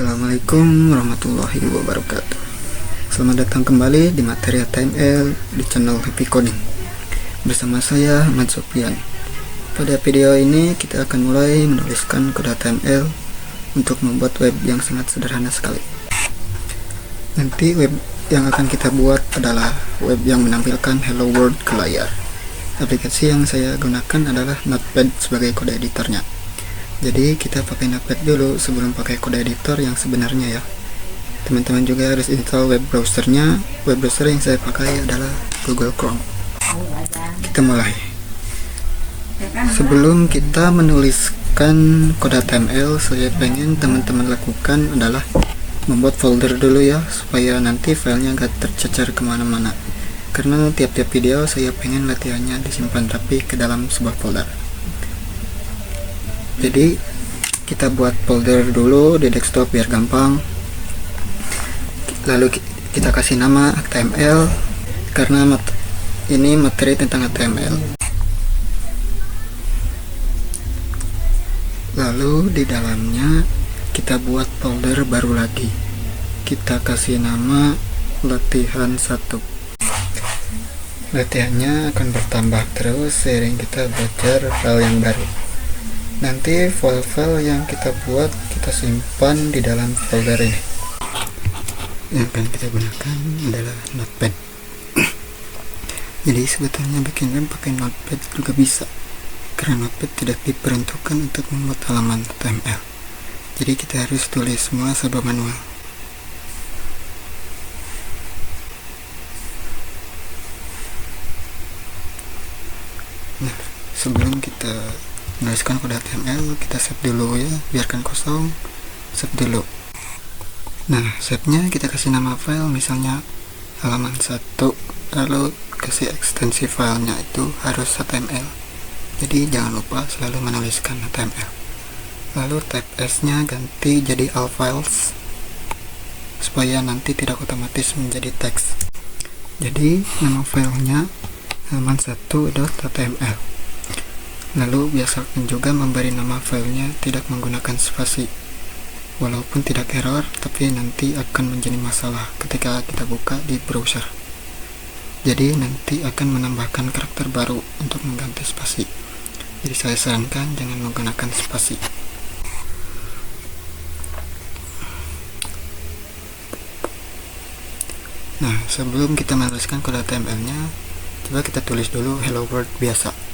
Assalamualaikum warahmatullahi wabarakatuh. Selamat datang kembali di materi HTML di channel Happy Coding. Bersama saya Ahmad Sofian. Pada video ini kita akan mulai menuliskan kode HTML untuk membuat web yang sangat sederhana sekali. Nanti web yang akan kita buat adalah web yang menampilkan Hello World ke layar. Aplikasi yang saya gunakan adalah Notepad sebagai kode editornya. Jadi kita pakai Notepad dulu sebelum pakai kode editor yang sebenarnya ya. Teman-teman juga harus install web browsernya. Web browser yang saya pakai adalah Google Chrome. Kita mulai. Sebelum kita menuliskan kode HTML, saya pengen teman-teman lakukan adalah membuat folder dulu ya, supaya nanti filenya gak tercecer kemana-mana. Karena tiap-tiap video saya pengen latihannya disimpan rapi ke dalam sebuah folder. Jadi kita buat folder dulu di desktop biar gampang. Lalu kita kasih nama HTML karena ini materi tentang HTML. Lalu di dalamnya kita buat folder baru lagi. Kita kasih nama latihan 1. Latihannya akan bertambah terus seiring kita belajar file yang baru. Nanti file-file yang kita buat kita simpan di dalam folder ini. Yang akan kita gunakan adalah Notepad. Jadi sebetulnya bikin web pakai Notepad juga bisa, karena Notepad tidak diperuntukkan untuk membuat halaman HTML. Jadi kita harus tulis semua serba manual. Nah, sebelum kita menuliskan kode HTML, kita save dulu ya, biarkan kosong, save dulu. Nah, save-nya kita kasih nama file, misalnya halaman 1, lalu kasih ekstensi filenya itu harus HTML. Jadi jangan lupa selalu menuliskan HTML. Lalu tab S-nya ganti jadi all files, supaya nanti tidak otomatis menjadi teks. Jadi nama filenya halaman 1.html. Lalu biasakan juga memberi nama filenya tidak menggunakan spasi. Walaupun tidak error, tapi nanti akan menjadi masalah ketika kita buka di browser. Jadi nanti akan menambahkan karakter baru untuk mengganti spasi. Jadi saya sarankan jangan menggunakan spasi. Nah, sebelum kita menuliskan kode HTML-nya, coba kita tulis dulu Hello World biasa.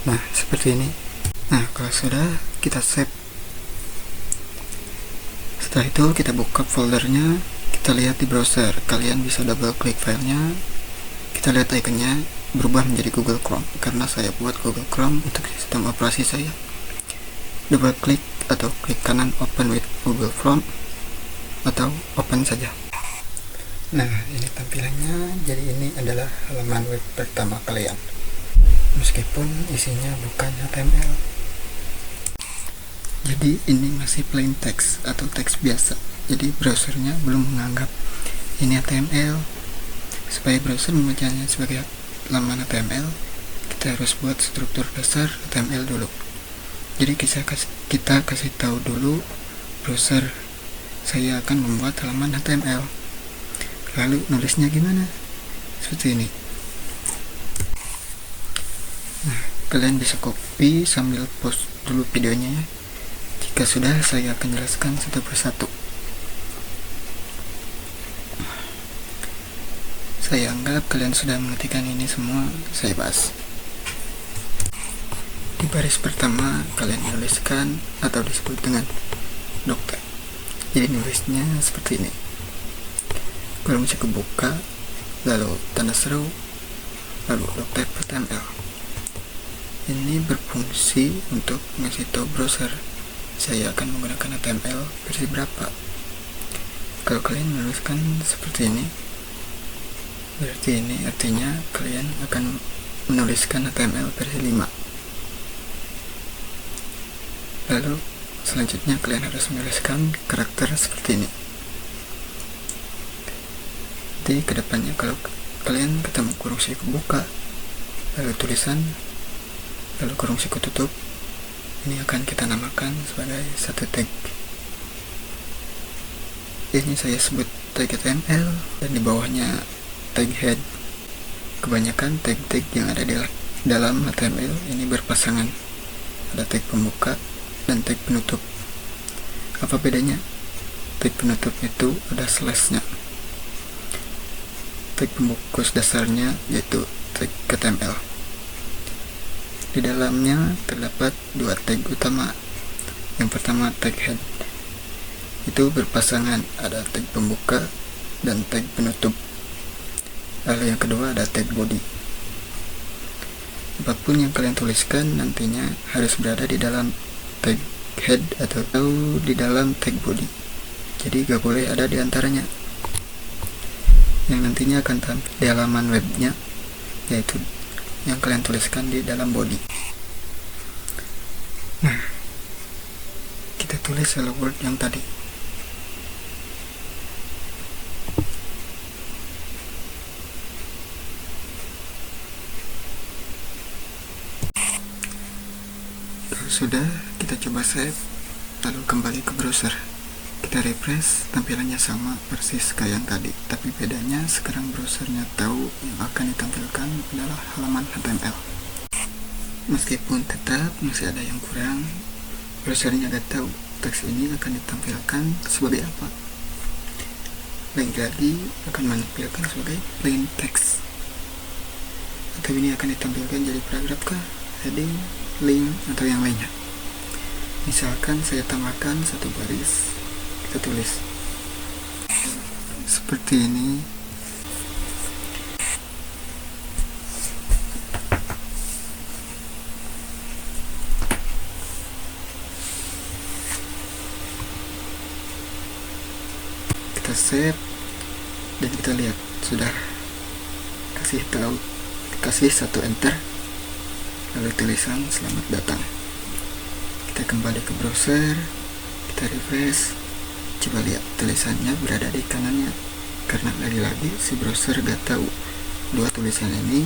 Nah, seperti ini. Nah, kalau sudah, kita save. Setelah itu kita buka foldernya, kita lihat di browser. Kalian bisa double klik filenya. Kita lihat ikonnya berubah menjadi Google Chrome, karena saya buat Google Chrome untuk sistem operasi saya. Double klik atau klik kanan open with Google Chrome, atau open saja. Nah, ini tampilannya. Jadi ini adalah halaman web pertama kalian, meskipun isinya bukan HTML. Jadi ini masih plain text atau teks biasa. Jadi browsernya belum menganggap ini HTML. Supaya browser membacanya sebagai halaman HTML, kita harus buat struktur dasar HTML dulu. Jadi kita kasih tahu dulu browser saya akan membuat halaman HTML. Lalu nulisnya gimana? Seperti ini. Nah, kalian bisa copy sambil pause dulu videonya ya. Jika sudah, saya akan jelaskan satu persatu. Saya anggap kalian sudah mengertikan ini semua, saya bahas. Di baris pertama, kalian menuliskan atau disebut dengan dokter. Jadi nulisnya seperti ini. Kalau bisa kebuka, lalu tanda seru, lalu dokter HTML. Ini berfungsi untuk ngasih tahu browser saya akan menggunakan HTML versi berapa. Kalau kalian menuliskan seperti ini, berarti ini artinya kalian akan menuliskan HTML versi 5. Lalu selanjutnya kalian harus menuliskan karakter seperti ini. Jadi kedepannya kalau kalian ketemu kurung siku buka, lalu tulisan, lalu kurung siku tutup. Ini akan kita namakan sebagai satu tag. Ini saya sebut tag HTML, dan di bawahnya tag head. Kebanyakan tag-tag yang ada di dalam HTML ini berpasangan, ada tag pembuka dan tag penutup. Apa bedanya? Tag penutup itu ada slashnya. Tag pembungkus dasarnya yaitu tag HTML. Di dalamnya terdapat dua tag utama. Yang pertama tag head, itu berpasangan, ada tag pembuka dan tag penutup. Lalu yang kedua ada tag body. Apapun yang kalian tuliskan nantinya harus berada di dalam tag head atau di dalam tag body. Jadi gak boleh ada di antaranya. Yang nantinya akan tampil di halaman webnya, yaitu yang kalian tuliskan di dalam body. Nah, kita tulis hello world yang tadi. Sudah, kita coba save, lalu kembali ke browser. Kita refresh, tampilannya sama persis kayak yang tadi, tapi bedanya sekarang browsernya tahu yang akan ditampilkan adalah halaman HTML. Meskipun tetap masih ada yang kurang, browsernya gak tahu teks ini akan ditampilkan sebagai apa. Lagi akan menampilkan sebagai plain text, atau ini akan ditampilkan jadi paragraf kah, heading, link, atau yang lainnya. Misalkan saya tambahkan satu baris, kita tulis seperti ini. Kita save dan kita lihat sudah kasih satu enter, lalu tulisan selamat datang. Kita kembali ke browser, kita refresh, coba lihat tulisannya berada di kanannya, karena lagi-lagi si browser gak tahu dua tulisan ini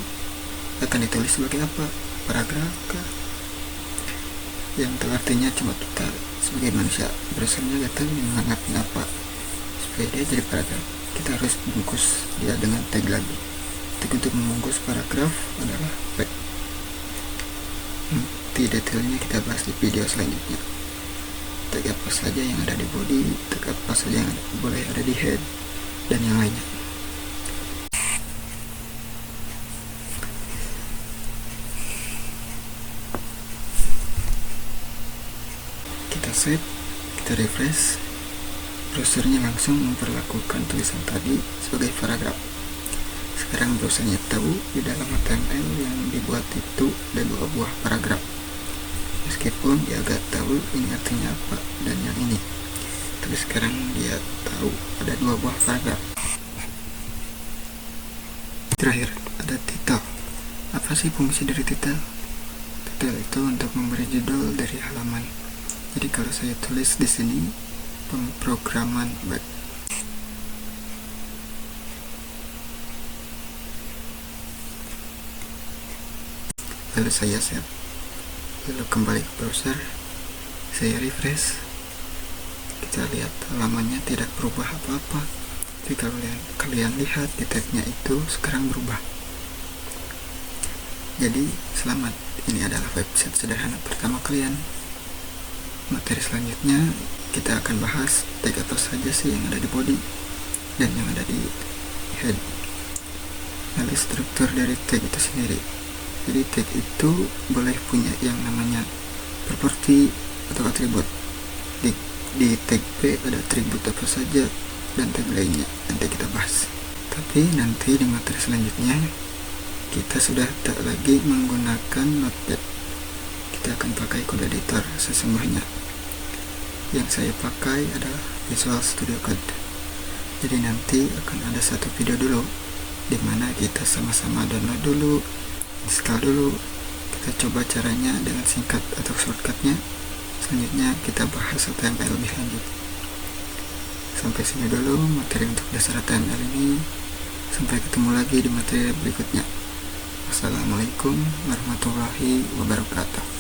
akan ditulis sebagai apa, paragraf kah, yang itu artinya cuma kita sebagai manusia, browsernya gak tahu menganggapnya apa. Supaya dia jadi paragraf, kita harus bungkus dia dengan tag lagi. Tag untuk membungkus paragraf adalah tag. Nanti detailnya kita bahas di video selanjutnya. Tag apa saja yang ada di body, tag apa saja yang boleh ada di head, dan yang lainnya. Kita save, kita refresh, browsernya langsung memperlakukan tulisan tadi sebagai paragraf. Sekarang browsernya tahu di dalam HTML yang dibuat itu ada dua buah paragraf, meskipun dia agak tahu ini artinya apa dan yang ini, tapi sekarang dia tahu ada dua buah paragraf. Terakhir ada title. Apa sih fungsi dari title? Title itu untuk memberi judul dari halaman. Jadi kalau saya tulis di sini pemrograman web, lalu saya save, lalu kembali ke browser, saya refresh, kita lihat halamannya tidak berubah apa-apa. Tapi kalau kalian lihat di tabnya itu sekarang berubah. Jadi selamat, ini adalah website sederhana pertama kalian. Materi selanjutnya kita akan bahas tag apa saja sih yang ada di body dan yang ada di head, lalu struktur dari tag itu sendiri. Jadi tag itu boleh punya yang namanya properti atau atribut. Di tag P ada atribut apa saja dan tag lainnya, nanti kita bahas. Tapi nanti di materi selanjutnya kita sudah tak lagi menggunakan Notepad, kita akan pakai kode editor sesungguhnya. Yang saya pakai adalah Visual Studio Code. Jadi nanti akan ada satu video dulu dimana kita sama-sama download dulu, install dulu, kita coba caranya dengan singkat atau shortcutnya. Selanjutnya kita bahas HTML lebih lanjut. Sampai sini dulu materi untuk dasar HTML ini. Sampai ketemu lagi di materi berikutnya. Wassalamualaikum warahmatullahi wabarakatuh.